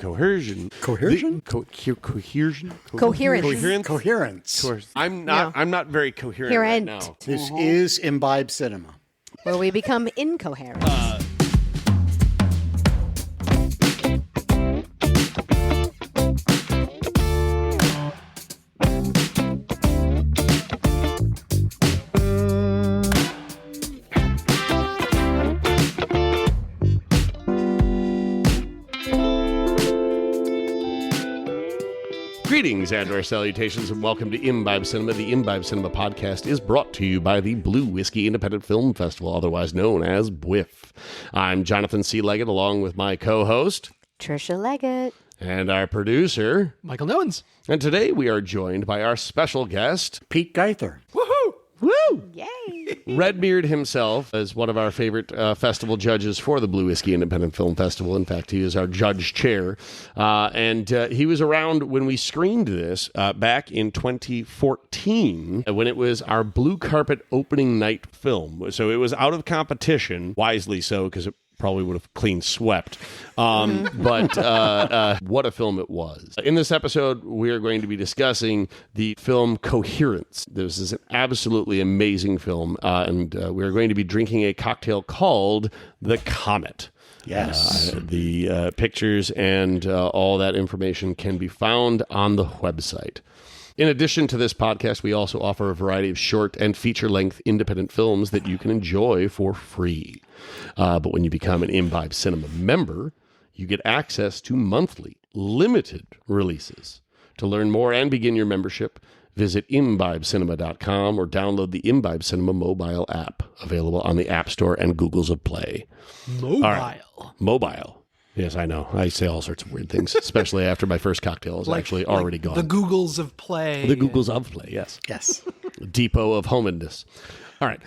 cohesion. Cohesion? Cohesion? Coherence. I'm not very coherent right now. This is Imbibe Cinema. Where we become incoherent. Greetings and our salutations, and welcome to Imbibe Cinema. The Imbibe Cinema podcast is brought to you by the Blue Whiskey Independent Film Festival, otherwise known as BWIF. I'm Jonathan C. Leggett, along with my co-host, Trisha Leggett. And our producer, Michael Nowens. And today we are joined by our special guest, Pete Guither. Woohoo! Woo! Yay! Redbeard himself is one of our favorite festival judges for the Blue Whiskey Independent Film Festival. In fact, he is our judge chair. And he was around when we screened this back in 2014, when it was our blue carpet opening night film. So it was out of competition, wisely so, because it probably would have clean swept. But what a film it was. In this episode, we are going to be discussing the film Coherence. This is an absolutely amazing film, and we are going to be drinking a cocktail called the Comet. Yes. The pictures and all that information can be found on the website. In addition to this podcast, we also offer a variety of short and feature-length independent films that you can enjoy for free. But when you become an Imbibe Cinema member, you get access to monthly, limited releases. To learn more and begin your membership, visit imbibecinema.com or download the Imbibe Cinema mobile app, available on the App Store and Googles of Play. Mobile. Yes, I know. I say all sorts of weird things, especially after my first cocktail is actually already gone. The Googles of Play. The Googles of Play, yes. Yes. Depot of homindness. All right.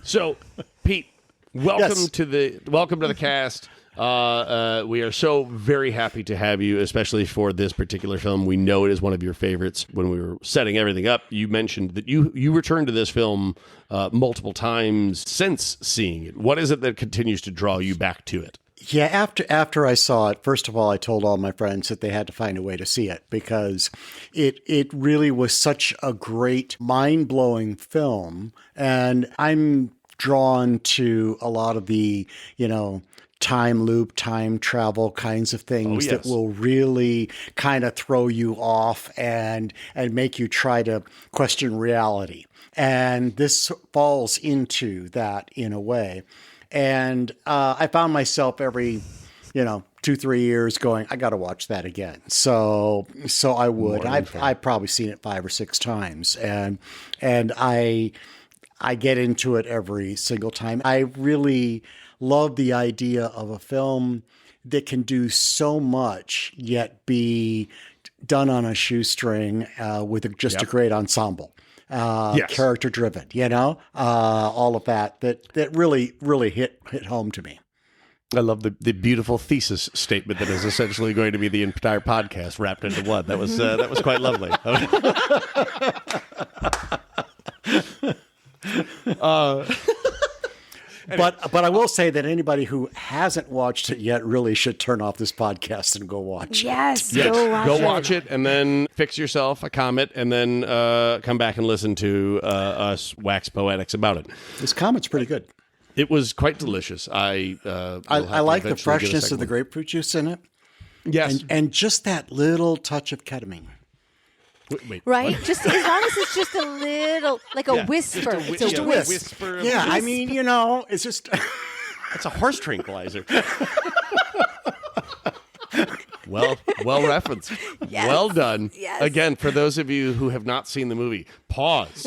So, Pete, welcome to the cast. We are so very happy to have you, especially for this particular film. We know it is one of your favorites. When we were setting everything up, you mentioned that you returned to this film multiple times since seeing it. What is it that continues to draw you back to it? Yeah, after I saw it, first of all, I told all my friends that they had to find a way to see it because it really was such a great, mind-blowing film. And I'm drawn to a lot of the, time loop, time travel kinds of things that will really kind of throw you off and make you try to question reality. And this falls into that in a way. And I found myself every, 2-3 years going, I got to watch that again. So I would. I've probably seen it 5 or 6 times, and I get into it every single time. I really love the idea of a film that can do so much yet be done on a shoestring with a great ensemble. Character driven, all of that really, really hit home to me. I love the beautiful thesis statement that is essentially going to be the entire podcast wrapped into one. That was quite lovely. But I will say that anybody who hasn't watched it yet really should turn off this podcast and go watch it. Yes, go watch it, and then fix yourself a Comet, and then come back and listen to us wax poetics about it. This Comet's pretty good. It was quite delicious. I like the freshness of the grapefruit juice in it. Yes, and just that little touch of ketamine. Wait, right? what? Just as long as it's just a little, like a whisper. Just a whisper. Yeah, I mean, it's just... It's a horse tranquilizer. Well referenced. Yes. Well done. Yes. Again, for those of you who have not seen the movie, pause.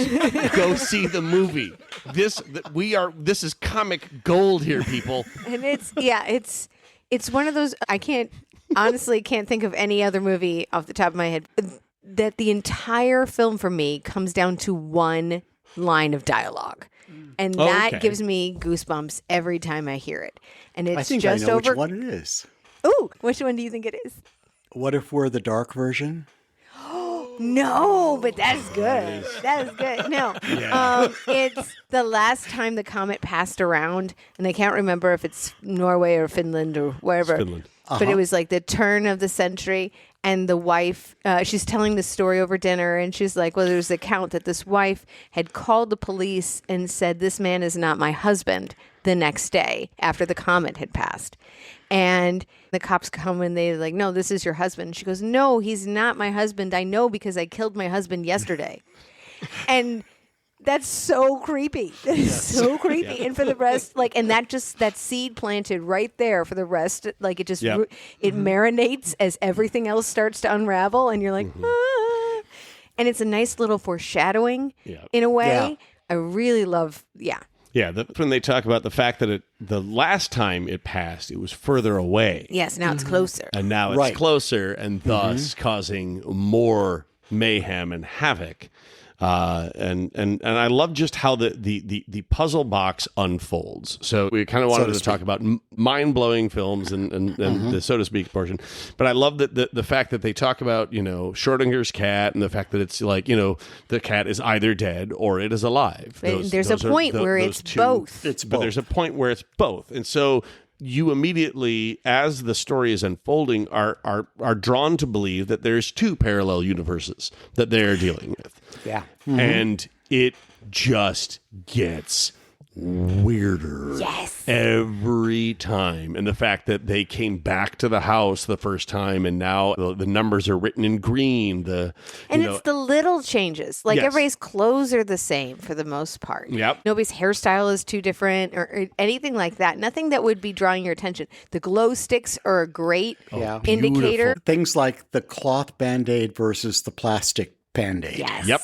Go see the movie. This is comic gold here, people. And it's one of those, honestly can't think of any other movie off the top of my head that the entire film for me comes down to one line of dialogue. And that gives me goosebumps every time I hear it. And it's I know which one it is. Ooh, which one do you think it is? What if we're the dark version? No, but that's good. That is good. No, it's the last time the comet passed around, and I can't remember if it's Norway or Finland or wherever. Finland. But it was like the turn of the century, and the wife, she's telling the story over dinner, and she's like, well, there's an account that this wife had called the police and said, this man is not my husband, the next day after the comet had passed. And the cops come and they're like, no, this is your husband. She goes, no, he's not my husband. I know because I killed my husband yesterday. And that's so creepy. That is so creepy. And for the rest, like, and that seed planted right there for the rest, like it just, it marinates as everything else starts to unravel. And you're like, ah. And it's a nice little foreshadowing in a way. Yeah. I really love, Yeah, that's when they talk about the fact that the last time it passed, it was further away. Yes, now it's closer. And now it's closer, and thus causing more mayhem and havoc. And I love just how the puzzle box unfolds. So we kind of wanted to talk about mind-blowing films and the so to speak portion. But I love that the fact that they talk about, Schrodinger's cat, and the fact that it's like, the cat is either dead or it is alive. There's a point where it's both. But there's a point where it's both. And so you immediately, as the story is unfolding, are drawn to believe that there's two parallel universes that they're dealing with. Yeah. And it just gets weirder every time. And the fact that they came back to the house the first time, and now the numbers are written in green. It's the little changes. Like everybody's clothes are the same for the most part. Yep. Nobody's hairstyle is too different or anything like that. Nothing that would be drawing your attention. The glow sticks are a great indicator. Things like the cloth Band-Aid versus the plastic Band-Aid. Yes. Yep.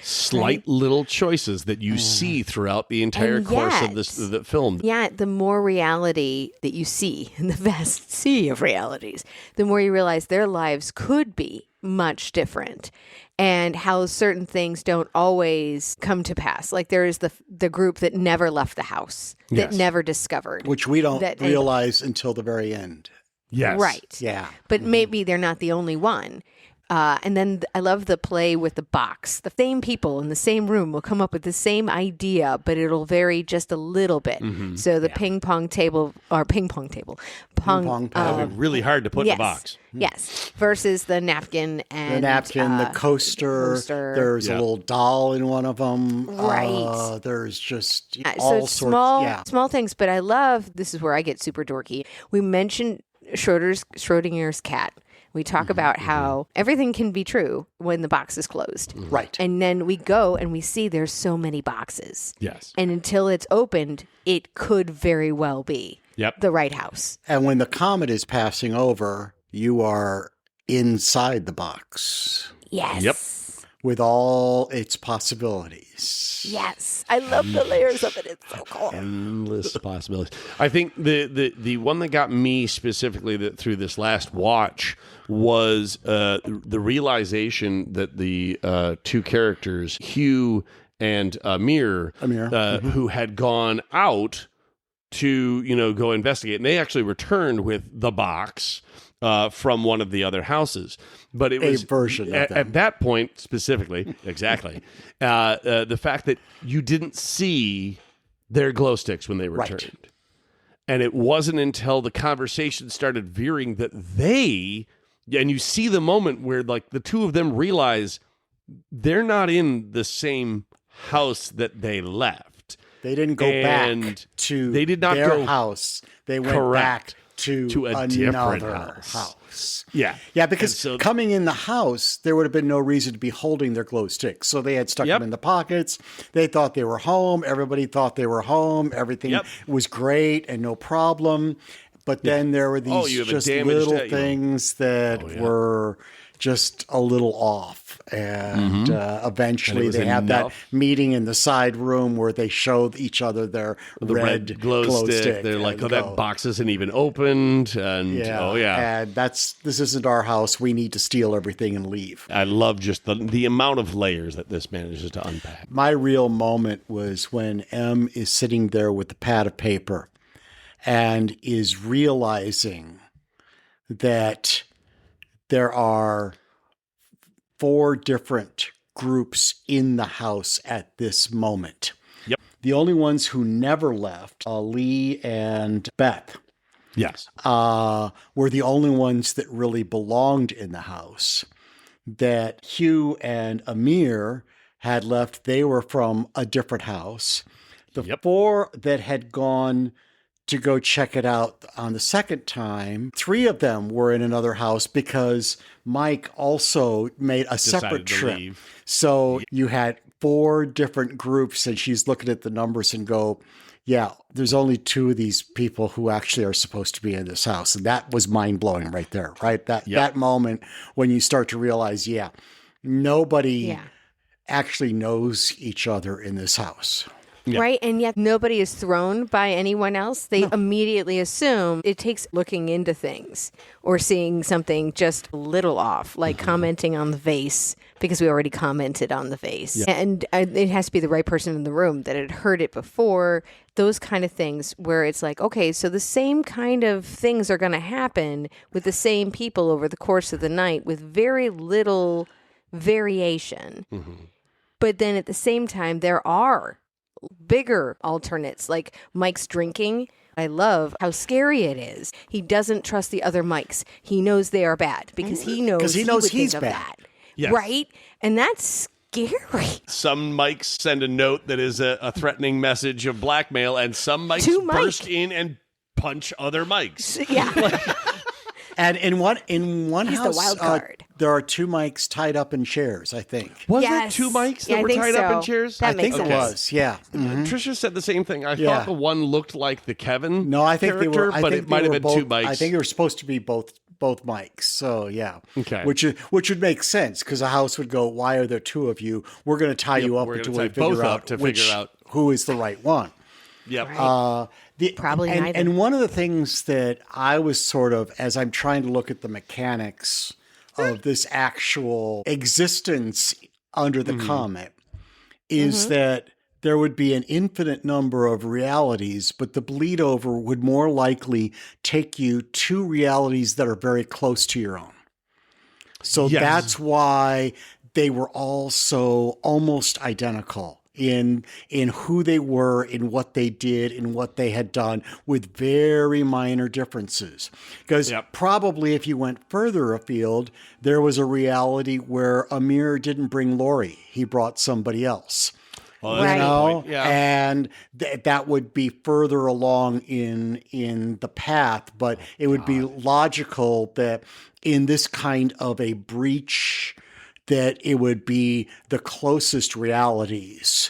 Slight little choices that you see throughout the entire course of the film. Yeah, the more reality that you see in the vast sea of realities, the more you realize their lives could be much different, and how certain things don't always come to pass. Like there is the group that never left the house, that never discovered. Which we don't realize until the very end. Yes. Right. Yeah. But maybe they're not the only one. And then I love the play with the box. The same people in the same room will come up with the same idea, but it'll vary just a little bit. So the ping pong table. That'd be really hard to put in a box. Yes. Versus the napkin and the coaster. There's a little doll in one of them. Right. There's just all sorts. Small things, but I love, this is where I get super dorky. We mentioned Schrodinger's cat. We talk about how everything can be true when the box is closed. Right. And then we go and we see there's so many boxes. Yes. And until it's opened, it could very well be the right house. And when the comet is passing over, you are inside the box. Yes. Yep. With all its possibilities. Yes. I love the layers of it. It's so cool. Endless possibilities. I think the one that got me specifically through this last watch was the realization that the two characters, Hugh and Amir, who had gone out to go investigate, and they actually returned with the box from one of the other houses. But it was a version of at that point specifically, exactly, the fact that you didn't see their glow sticks when they returned. Right. And it wasn't until the conversation started veering that and you see the moment where like the two of them realize they're not in the same house that they left. They didn't go back to their house. They went back to a different house. Yeah. Yeah, because coming in the house, there would have been no reason to be holding their glow sticks. So they had stuck them in the pockets. They thought they were home. Everybody thought they were home. Everything was great and no problem. But then there were these just little things that were just a little off. And eventually they have that meeting in the side room where they show each other their red glow stick. They're like, that box isn't even opened. And and this isn't our house. We need to steal everything and leave. I love just the amount of layers that this manages to unpack. My real moment was when M is sitting there with the pad of paper and is realizing that there are 4 different groups in the house at this moment. Yep. The only ones who never left, Lee and Beth, Yes. were the only ones that really belonged in the house. That Hugh and Amir had left, they were from a different house. The 4 that had gone to go check it out on the second time, 3 of them were in another house because Mike also made a separate trip. Leave. So you had 4 different groups, and she's looking at the numbers and go, yeah, there's only 2 of these people who actually are supposed to be in this house. And that was mind-blowing right there, right? That moment when you start to realize, nobody actually knows each other in this house. Yeah. Right. And yet nobody is thrown by anyone else. They immediately assume. It takes looking into things or seeing something just a little off, like commenting on the vase, because we already commented on the vase. Yeah. And it has to be the right person in the room that had heard it before. Those kind of things where it's like, okay, so the same kind of things are going to happen with the same people over the course of the night with very little variation. Mm-hmm. But then at the same time, there are bigger alternates, like Mike's drinking. I love how scary it is. He doesn't trust the other Mikes. He knows they are bad because he knows he's bad. Yes. Right? And that's scary. Some mics send a note that is a threatening message of blackmail, and some mics burst in and punch other mics. Yeah. And in one He's house, the wild card. There are 2 mics tied up in chairs, I think. Was there 2 mics that were tied up in chairs? That I think it was, yeah. Mm-hmm. Trisha said the same thing. I thought the one looked like the Kevin I think character, they were, but it might have been both, 2 mics. I think they were supposed to be both mics. So, yeah. Okay. Which would make sense, because a house would go, why are there 2 of you? We're going to tie you up until we figure out who is the right one. Yep. Right. Probably neither. And one of the things that I was sort of, as I'm trying to look at the mechanics of this actual existence under the Comet, is that there would be an infinite number of realities, but the bleed over would more likely take you to realities that are very close to your own. So that's why they were all so almost identical in who they were, in what they did, in what they had done, with very minor differences. Because probably if you went further afield, there was a reality where Amir didn't bring Lori. He brought somebody else. Well, right. You know? Yeah. And that would be further along in the path, but it would be logical that in this kind of a breach, that it would be the closest realities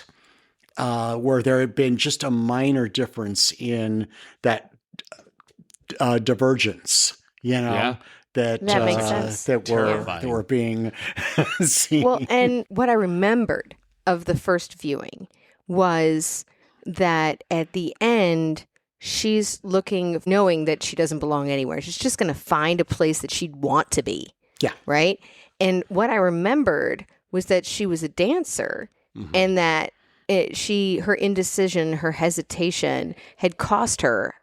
where there had been just a minor difference in that divergence, that makes sense. that were being seen. Well, and what I remembered of the first viewing was that at the end, she's looking, knowing that she doesn't belong anywhere. She's just going to find a place that she'd want to be. Yeah. Right? And what I remembered was that she was a dancer, and that her indecision, her hesitation had cost her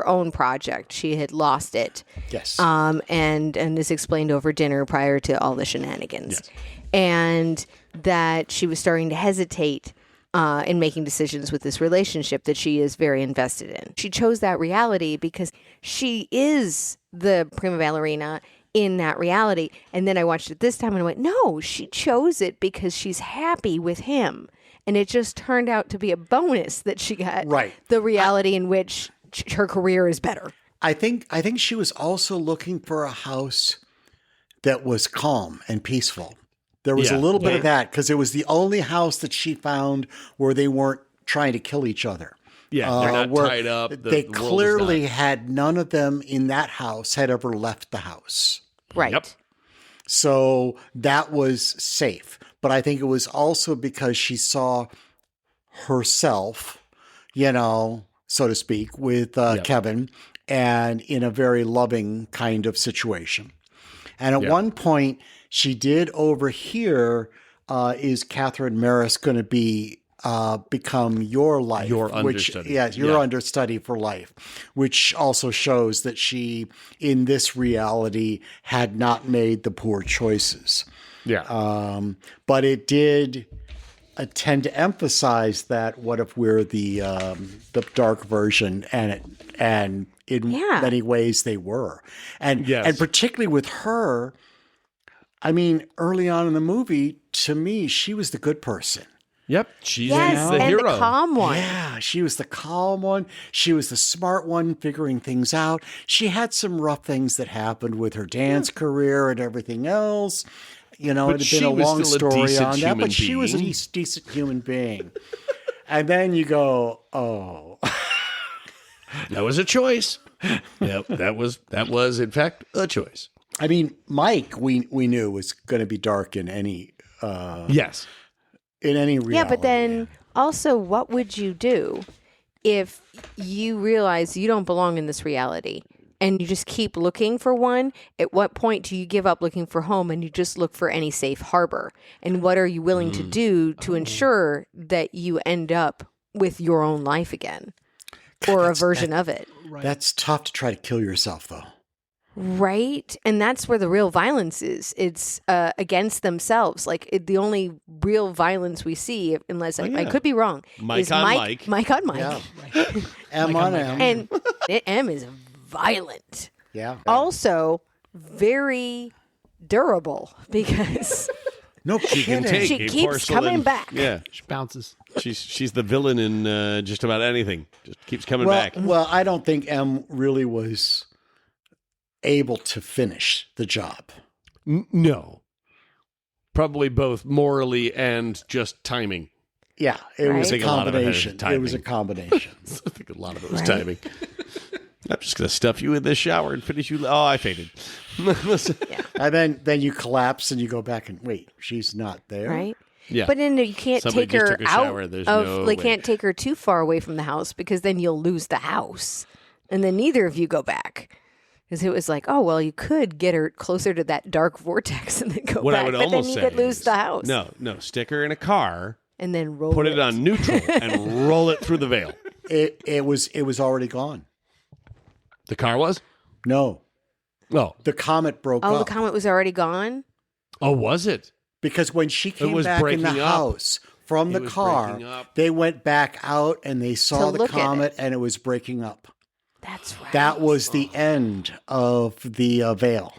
own project. She had lost it. Yes. And is explained over dinner prior to all the shenanigans. Yes. And that she was starting to hesitate in making decisions with this relationship that she is very invested in. She chose that reality because she is the prima ballerina in that reality. And then I watched it this time and I went, no, she chose it because she's happy with him. And it just turned out to be a bonus that she got the reality in which her career is better. I think she was also looking for a house that was calm and peaceful. There was a little bit of that, because it was the only house that she found where they weren't trying to kill each other. Yeah, they're not tied up. They clearly had, none of them in that house had ever left the house. Right. Yep. So that was safe. But I think it was also because she saw herself, so to speak, with Kevin, and in a very loving kind of situation. And at one point, she did overhear, is Catherine Maris going to become your life? Your understudy. Your understudy for life, which also shows that she, in this reality, had not made the poor choices. Yeah. But it did tend to emphasize that what if we're the dark version, and in many ways they were. And particularly with her, I mean, early on in the movie, to me, she was the good person. Yep. She's the hero. The calm one. Yeah, she was the calm one. She was the smart one, figuring things out. She had some rough things that happened with her dance career and everything else. You know, it had been a long story on that, but she was a decent human being. And then you go, oh. That was a choice. Yep, that was in fact a choice. I mean, Mike, we knew was going to be dark in any yes. In any reality. Yeah, but then also, what would you do if you realize you don't belong in this reality and you just keep looking for one? At what point do you give up looking for home and you just look for any safe harbor? And what are you willing to do to ensure that you end up with your own life again or a version of it? Right. That's tough to try to kill yourself, though. Right. And that's where the real violence is. It's against themselves. Like the only real violence we see, unless I could be wrong, is Mike. Mike on Mike. Yeah. M on M. And M is violent. Yeah. Also very durable because no kidding. She keeps coming back. Yeah. She bounces. She's the villain in just about anything. Just keeps coming back. Well, I don't think M really was able to finish the job. No. Probably both morally and just timing. Yeah, it was a combination. I think a lot of it was timing. I'm just going to stuff you in this shower and finish you. Oh, I fainted. Yeah. And then you collapse and you go back and wait, she's not there. Right. Yeah. But then you can't Somebody take her out can't take her too far away from the house because then you'll lose the house. And then neither of you go back. Because it was like, oh, well, you could get her closer to that dark vortex and then go what back. I would but almost then you say could lose the house. No, stick her in a car. And then roll Put it on neutral and roll it through the veil. It was already gone. The car was? No. Oh. The Comet broke up. Oh, the Comet was already gone? Oh, was it? Because when she came back in the house from the car, they went back out and they saw the Comet and it was breaking up. That's right. That was the end of the veil.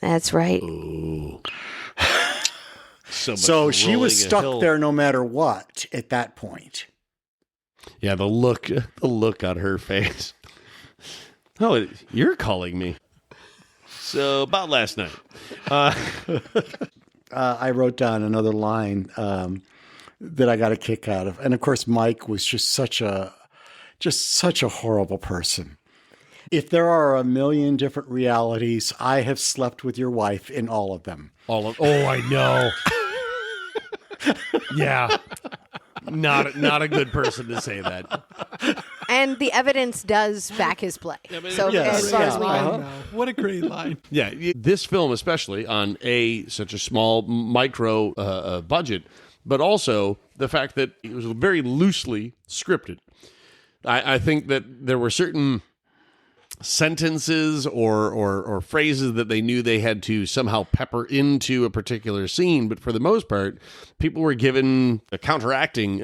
That's right. Ooh. So she was stuck there no matter what at that point. Yeah, the look on her face. Oh, you're calling me. So about last night. I wrote down another line that I got a kick out of. And of course, Mike was just such a horrible person. If there are a million different realities, I have slept with your wife in all of them. Oh, I know. Yeah. Not a good person to say that. And the evidence does back his play. As far as we know. What a great line. Yeah, this film, especially on such a small micro budget, but also the fact that it was very loosely scripted. I think that there were certain sentences or phrases that they knew they had to somehow pepper into a particular scene, but for the most part, people were given counteracting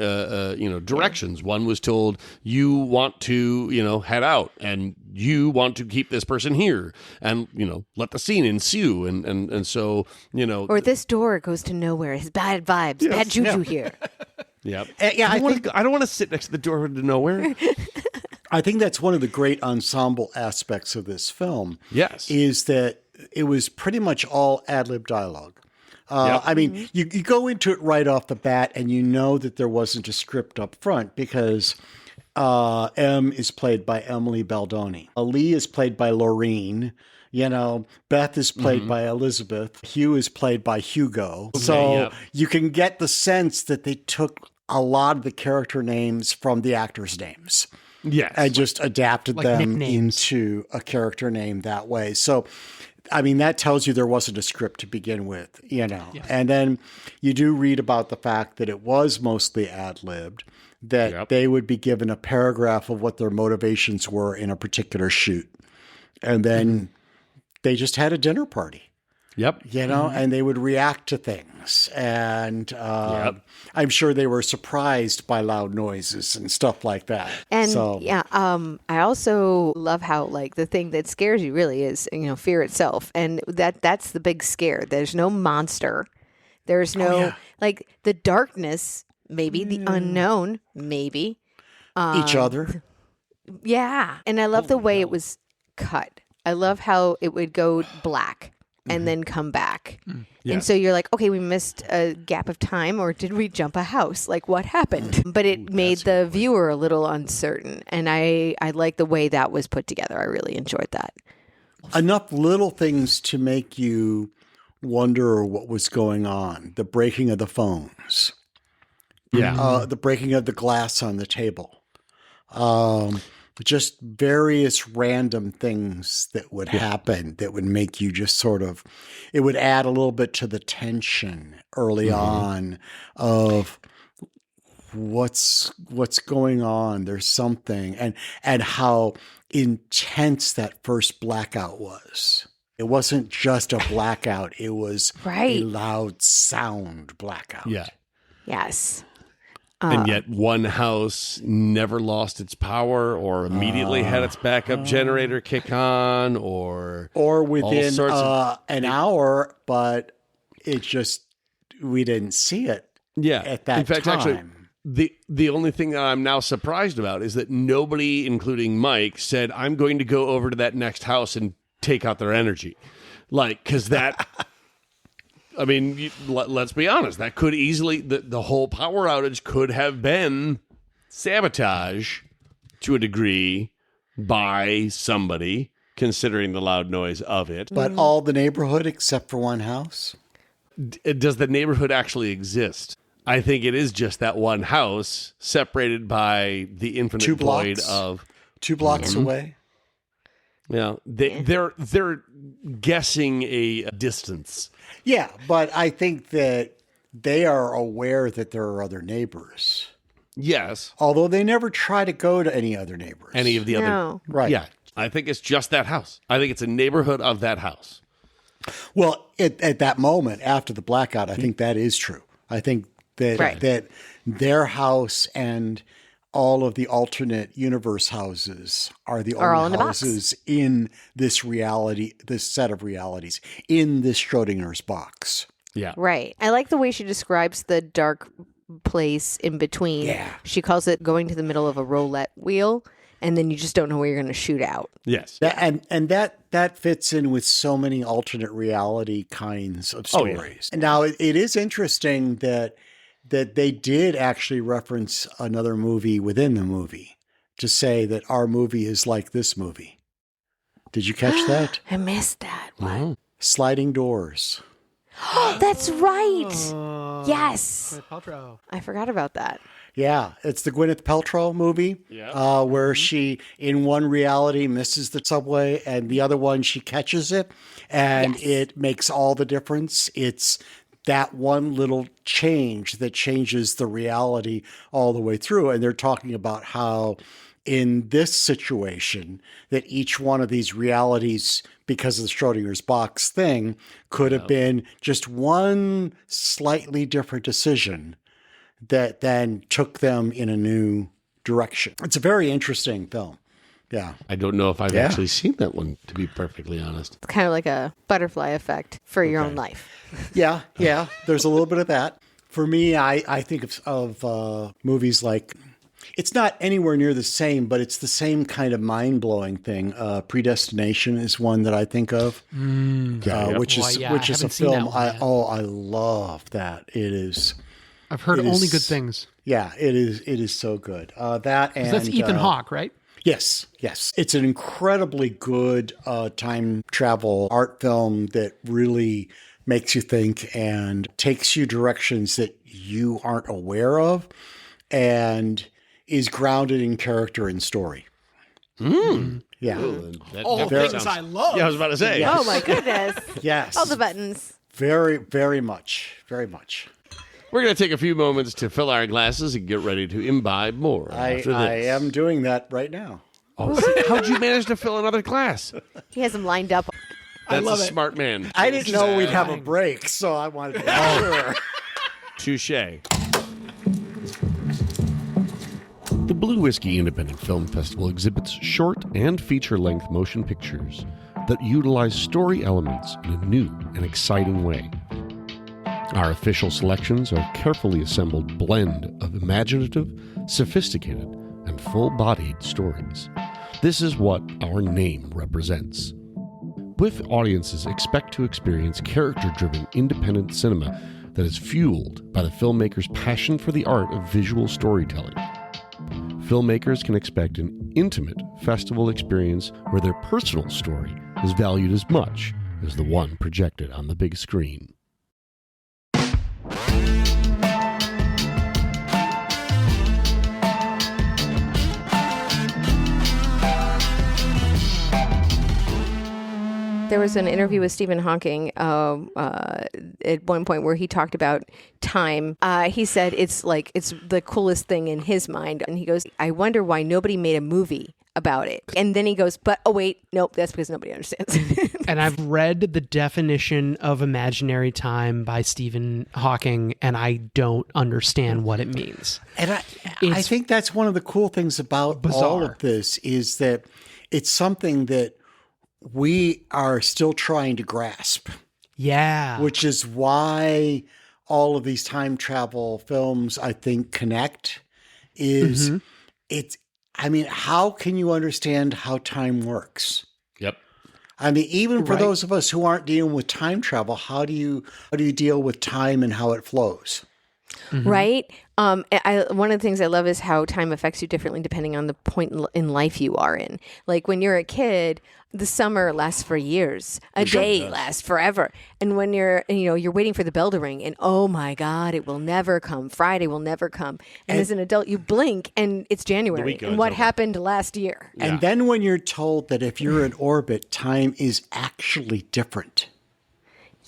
directions. One was told, you want to head out, and you want to keep this person here, and let the scene ensue, and so or this door goes to nowhere. It's bad vibes, bad juju here. Yep. I don't want to sit next to the door to nowhere. I think that's one of the great ensemble aspects of this film. Yes. Is that it was pretty much all ad-lib dialogue. I mean, you go into it right off the bat and you know that there wasn't a script up front because M is played by Emily Baldoni. Lee is played by Laureen. Beth is played by Elizabeth. Hugh is played by Hugo. So you can get the sense that they took a lot of the character names from the actors' names. Yes. And just adapted them nicknames. into a character name that way. So, I mean, that tells you there wasn't a script to begin with, Yes. And then you do read about the fact that it was mostly ad-libbed, that they would be given a paragraph of what their motivations were in a particular shoot. And then they just had a dinner party. Yep. And they would react to things. And I'm sure they were surprised by loud noises and stuff like that. And I also love how the thing that scares you really is, fear itself. And that's the big scare. There's no monster. There's no the darkness, maybe the unknown, maybe. Each other. Yeah. And I love the way it was cut. I love how it would go black and then come back. Yes. And so you're like, okay, we missed a gap of time, or did we jump a house? What happened? But it made the viewer a little uncertain. And I like the way that was put together. I really enjoyed that. Enough little things to make you wonder what was going on. The breaking of the phones. Yeah. The breaking of the glass on the table. Just various random things that would happen that would make you just sort of, it would add a little bit to the tension early on of what's going on. There's something, and how intense that first blackout was. It wasn't just a blackout. It was a loud sound blackout. Yeah. Yes. And yet one house never lost its power or immediately had its backup generator kick on or within an hour, but it just, we didn't see it at that time. In fact, actually, the only thing that I'm now surprised about is that nobody, including Mike, said, I'm going to go over to that next house and take out their energy. Because that... I mean, let's be honest. That could easily, the whole power outage could have been sabotage to a degree by somebody, considering the loud noise of it. But all the neighborhood except for one house? Does the neighborhood actually exist? I think it is just that one house separated by the infinite void of 2 blocks away. Yeah, they're guessing a distance. Yeah, but I think that they are aware that there are other neighbors. Yes. Although they never try to go to any other neighbors. Any of the other. Right. Yeah, I think it's just that house. I think it's a neighborhood of that house. Well, at that moment, after the blackout, I think that is true. I think that that their house and all of the alternate universe houses are the only houses in this reality, this set of realities, in this Schrodinger's box. Yeah. Right. I like the way she describes the dark place in between. Yeah. She calls it going to the middle of a roulette wheel, and then you just don't know where you're going to shoot out. Yes. And that fits in with so many alternate reality kinds of stories. And now it is interesting that they did actually reference another movie within the movie to say that our movie is like this movie. Did you catch that? I missed that. What? Sliding Doors. That's right. Yes. I forgot about that. Yeah, it's the Gwyneth Paltrow movie where she, in one reality, misses the subway, and the other one, she catches it, and it makes all the difference. It's that one little change that changes the reality all the way through. And they're talking about how in this situation that each one of these realities, because of the Schrodinger's box thing, could have been just one slightly different decision that then took them in a new direction. It's a very interesting film. Yeah. I don't know if I've actually seen that one, to be perfectly honest. It's kind of like a butterfly effect for your own life. Yeah. There's a little bit of that. For me, I think of movies like, it's not anywhere near the same, but it's the same kind of mind-blowing thing. Predestination is one that I think of, which is a film I love that. It is. I've heard only good things. Yeah, it is so good. That and that's Ethan Hawke, right? Yes. It's an incredibly good time travel art film that really makes you think and takes you directions that you aren't aware of and is grounded in character and story. Yeah. All things I love. Yeah, I was about to say. Oh, my goodness. Yes. All the buttons. Very, very much. Very much. We're going to take a few moments to fill our glasses and get ready to imbibe more after this. I am doing that right now. Oh, how'd you manage to fill another glass? He has them lined up. That's a smart man. I didn't know we'd have a break, so I wanted to make sure. Touche. The Blue Whiskey Independent Film Festival exhibits short and feature-length motion pictures that utilize story elements in a new and exciting way. Our official selections are a carefully assembled blend of imaginative, sophisticated, and full-bodied stories. This is what our name represents. With audiences expect to experience character-driven independent cinema that is fueled by the filmmaker's passion for the art of visual storytelling. Filmmakers can expect an intimate festival experience where their personal story is valued as much as the one projected on the big screen. There was an interview with Stephen Hawking at one point where he talked about time. He said it's the coolest thing in his mind. And he goes, I wonder why nobody made a movie about it. And then he goes, but, oh, wait, nope, that's because nobody understands. And I've read the definition of imaginary time by Stephen Hawking, and I don't understand what it means. And I think that's one of the cool things about all of this is that it's something that we are still trying to grasp. Yeah. Which is why all of these time travel films, I think, connect. How can you understand how time works? Yep. I mean, even for those of us who aren't dealing with time travel, how do you deal with time and how it flows? Mm-hmm. Right. One of the things I love is how time affects you differently depending on the point in life you are in. Like when you're a kid, the summer lasts for years. A day lasts forever. And when you're waiting for the bell to ring and, oh my God, it will never come. Friday will never come. And as an adult, you blink and it's January. And what happened last year? Yeah. And then when you're told that if you're in orbit, time is actually different.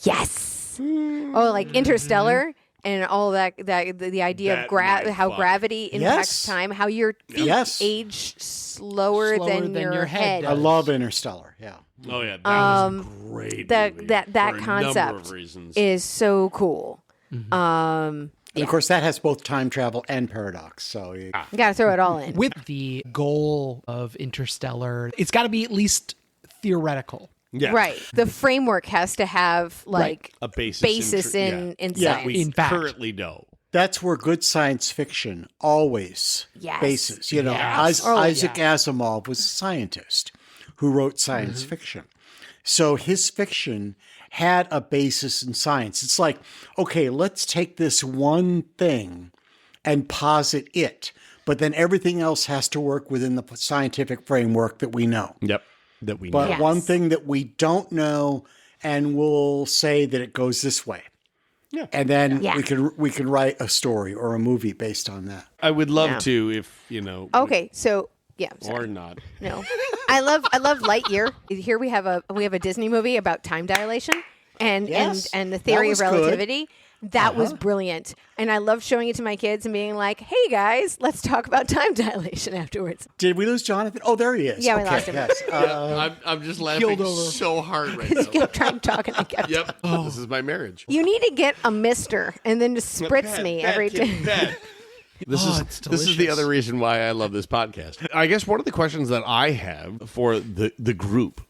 Yes. Oh, like Interstellar. And all that the idea of how gravity impacts time, how your feet age slower than your head. I love Interstellar. Yeah. Oh yeah, that was a great movie that concept is so cool. Mm-hmm. And of course, that has both time travel and paradox. So you got to throw it all in. With the goal of Interstellar, it's got to be at least theoretical. Yeah. Right. The framework has to have a basis in science. We currently know. That's where good science fiction always bases. Isaac Asimov was a scientist who wrote science fiction. So his fiction had a basis in science. It's like, okay, let's take this one thing and posit it, but then everything else has to work within the scientific framework that we know. Yep. But one thing that we don't know, and we'll say that it goes this way. Yeah. And then we can write a story or a movie based on that. I would love to if, Okay, so or not. No. I love Lightyear. Here we have a Disney movie about time dilation and the theory of relativity. Good. That was brilliant. And I love showing it to my kids and being like, hey, guys, let's talk about time dilation afterwards. Did we lose Jonathan? Oh, there he is. Yeah, we lost him. Yes. I'm just laughing so hard right now. He kept trying to talk and I kept talking. This is my marriage. You need to get a mister and then just spritz me every time. This is the other reason why I love this podcast. I guess one of the questions that I have for the group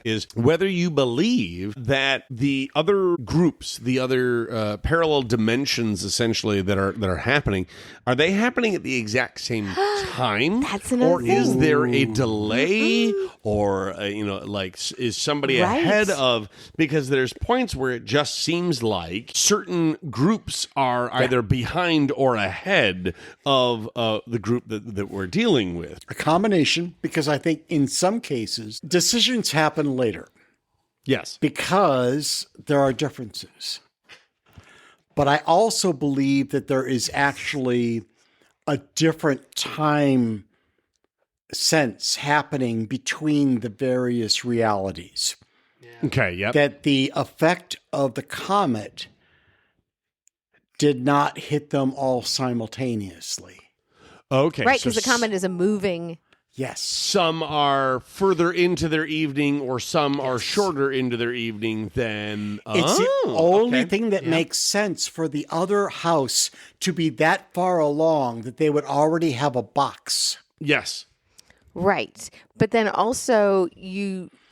is whether you believe that the other groups, the other parallel dimensions, essentially that are happening, are they happening at the exact same time? That's another thing. Or is there a delay? Or is somebody ahead of? Because there's points where it just seems like certain groups are either behind or ahead of the group that we're dealing with. A combination, because I think in some cases decisions happen later. Yes. Because there are differences. But I also believe that there is actually a different time sense happening between the various realities. Yeah. Okay, yep. That the effect of the comet did not hit them all simultaneously. Okay. Right, because the comet is a moving Yes. Some are further into their evening, or some are shorter into their evening than... It's the only okay. thing that makes sense for the other house to be that far along that they would already have a box. Yes. Right. But then also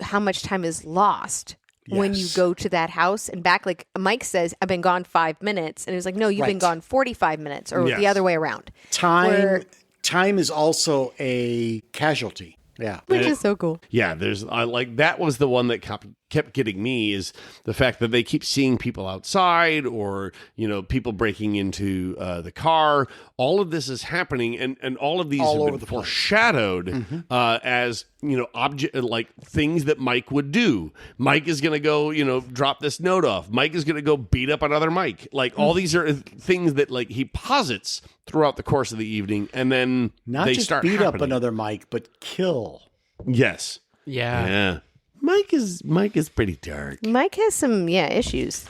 how much time is lost when you Yes. go to that house and back. Like Mike says, I've been gone 5 minutes. And it was like, no, you've been Right. gone 45 minutes or Yes. the other way around. Time is also a casualty. Yeah. Which is so cool. Yeah, there's that was the one that kept getting me, is the fact that they keep seeing people outside, or people breaking into the car. All of this is happening, and all of these All have over been the place. foreshadowed as object, like things that Mike would do. Mike is going to go drop this note off. Mike is going to go beat up another Mike. Like all these are things that like he posits throughout the course of the evening, and then Not they just start beat happening. up another Mike, but kill. Yes. Yeah. Yeah. Mike is pretty dark. Mike has some, issues.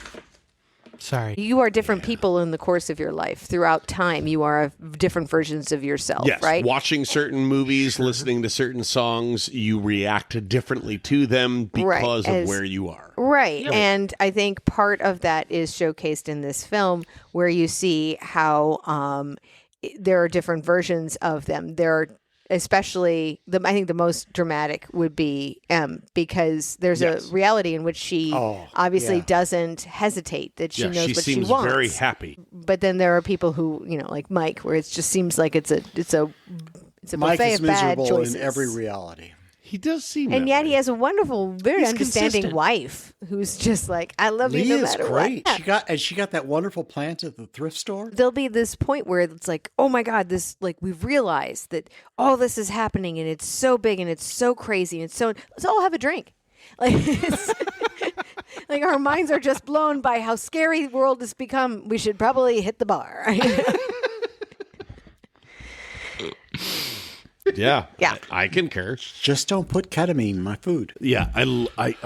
Sorry. You are different people in the course of your life. Throughout time, you are different versions of yourself, Yes, right? watching certain movies, listening to certain songs, you react differently to them because of where you are. Right. And I think part of that is showcased in this film, where you see how there are different versions of them. There are especially, I think the most dramatic would be M, because there's a reality in which she obviously doesn't hesitate, that she knows she what seems she wants. very happy. But then there are people who, like Mike, where it just seems like it's a Mike buffet is of bad miserable choices. in every reality. He does seem And that yet way. he has a wonderful, very He's understanding consistent. wife who's just like, I love you Lee no is matter great. what. She got that wonderful plant at the thrift store. There'll be this point where it's like, oh my God, this, like, we've realized that all this is happening and it's so big and it's so crazy and it's so, let's all have a drink. Like, like our minds are just blown by how scary the world has become. We should probably hit the bar. Yeah. Yeah. I concur. Just don't put ketamine in my food. Yeah. I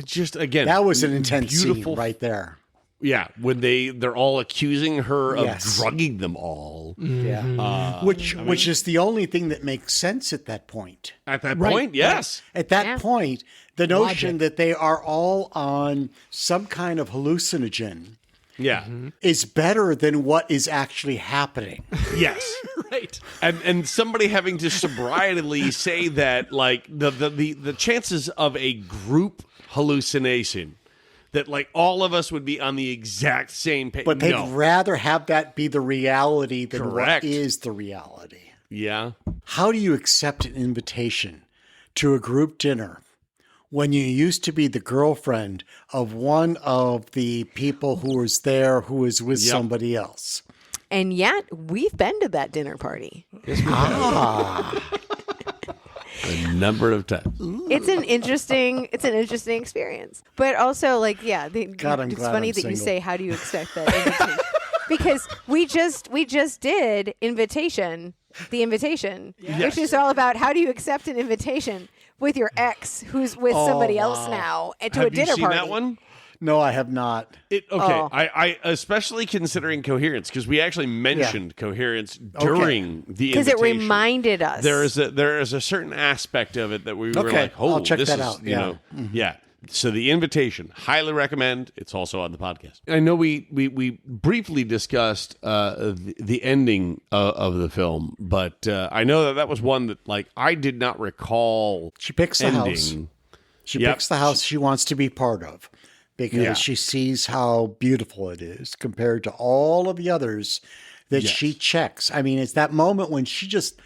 just, again. That was an intense beautiful scene right there. Yeah. When they're all accusing her of Yes. drugging them all. Yeah. Which is the only thing that makes sense at that point. At that point, yes. At that point, the notion that they are all on some kind of hallucinogen Yeah. is better than what is actually happening. Yes. Right. And somebody having to sobrietily say that, like, the chances of a group hallucination, that like all of us would be on the exact same page. But they'd rather have that be the reality than Correct. what is the reality. Yeah. How do you accept an invitation to a group dinner when you used to be the girlfriend of one of the people who was there who was with somebody else? And yet we've been to that dinner party. A number of times. It's an interesting experience. But also, like, God, I'm it's glad funny I'm that you single. say, how do you expect that invitation? Because we just did the invitation, which is all about how do you accept an invitation with your ex who's with somebody else now and to a Have dinner you seen party. that one? No, I have not. I especially considering Coherence, because we actually mentioned Coherence during the invitation. Because it reminded us. there is a certain aspect of it that we were Okay, like, oh, I'll check this that is, out, you yeah. know, yeah. So the invitation, highly recommend. It's also on the podcast. I know we briefly discussed the ending of the film, but I know that was one that like I did not recall. She picks the ending. house. She picks the house she wants to be part of because she sees how beautiful it is compared to all of the others that she checks. I mean, it's that moment when she just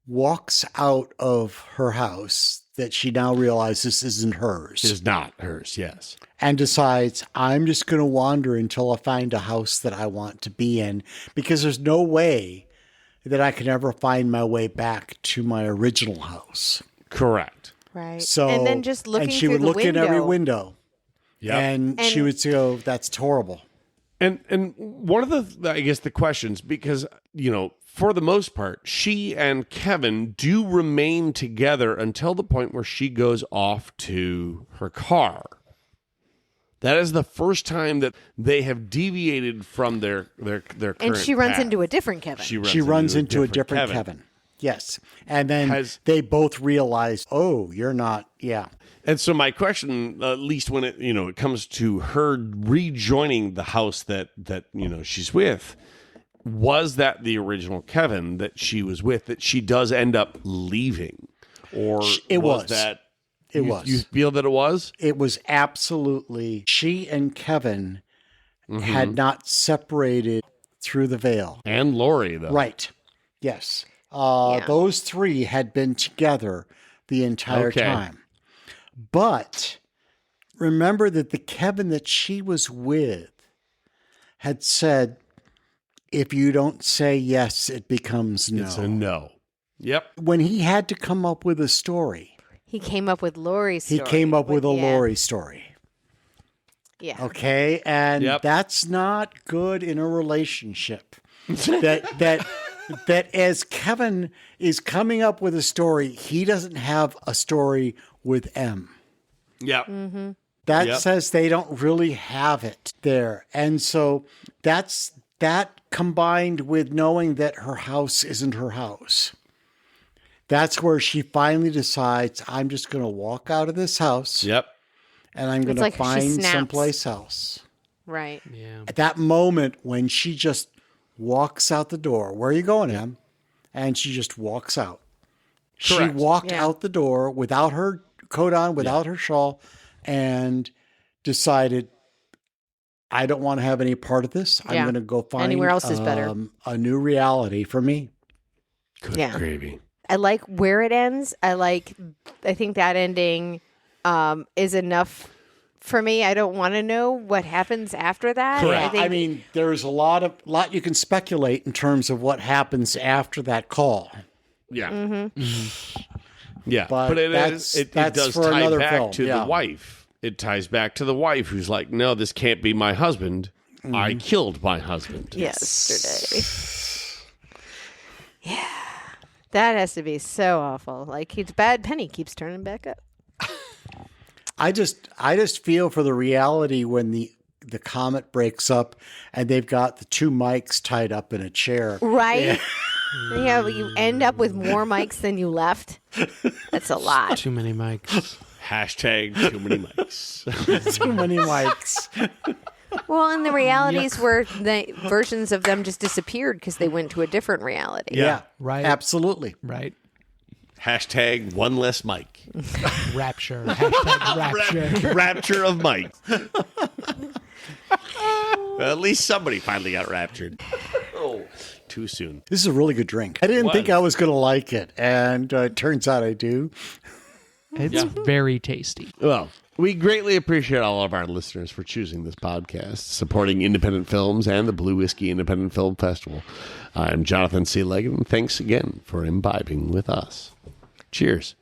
walks out of her house that she now realizes isn't hers. It is not hers. Yes. And decides, I'm just going to wander until I find a house that I want to be in, because there's no way that I can ever find my way back to my original house. Correct. Right. So, and then just looking and she through would the look window. in every window, Yeah. and she would go, "That's horrible." And one of the I guess the questions, because you know, for the most part, she and Kevin do remain together until the point where she goes off to her car. That is the first time that they have deviated from their current And she runs path. into a different Kevin. She runs into a different Kevin. Yes. And then Has- they both realize, oh, you're not. Yeah. And so my question, at least when it comes to her rejoining the house that she's with, was that the original Kevin that she was with that she does end up leaving, or It was. that It you, was. you feel that it was? It was absolutely, she and Kevin had not separated through the veil. And Lori though, Right. Yes. Yeah. Those three had been together the entire Okay. time. But remember that the Kevin that she was with had said, if you don't say yes, it becomes no. It's a no. Yep. When he had to come up with a story, He came up with Lori's he story. came up with a yeah. Lori story. Yeah. Okay. And Yep. that's not good in a relationship. that as Kevin is coming up with a story, he doesn't have a story with M. Yep. That Yep. says they don't really have it there. And so that combined with knowing that her house isn't her house. That's where she finally decides, I'm just going to walk out of this house Yep. and I'm going It's like to she find snaps. someplace else. Right. Yeah. At that moment when she just walks out the door, where are you going, Em? And she just walks out. She Correct. walked Yeah. out the door without her coat on, without her shawl, and decided, I don't want to have any part of this. I'm Yeah. going to go find Anywhere else is better. A new reality for me. Good Yeah. gravy. I like where it ends. I think that ending is enough for me. I don't want to know what happens after that. Correct. I I think, mean, there's a lot you can speculate in terms of what happens after that call. Yeah. Mm-hmm. Yeah. But it that's does for tie another back film, to yeah. the wife. It ties back to the wife who's like, no, this can't be my husband. I killed my husband. yesterday. Yeah. That has to be so awful. Like, it's bad Penny keeps turning back up. I just feel for the reality when the Comet breaks up and they've got the two mics tied up in a chair. Right? Yeah, but you end up with more mics than you left. That's a lot. Too many mics. Hashtag too many mics. Too many mics. Well, and the realities were the versions of them just disappeared because they went to a different reality. Yeah, Right. Absolutely. Right. Hashtag one less mic. Rapture. Hashtag rapture. Rapture of mic. Well, at least somebody finally got raptured. Oh, too soon. This is a really good drink. I didn't think I was going to like it, and it turns out I do. It's very tasty. Well, we greatly appreciate all of our listeners for choosing this podcast, supporting independent films and the Blue Whiskey Independent Film Festival. I'm Jonathan C. Leggett, and thanks again for imbibing with us. Cheers.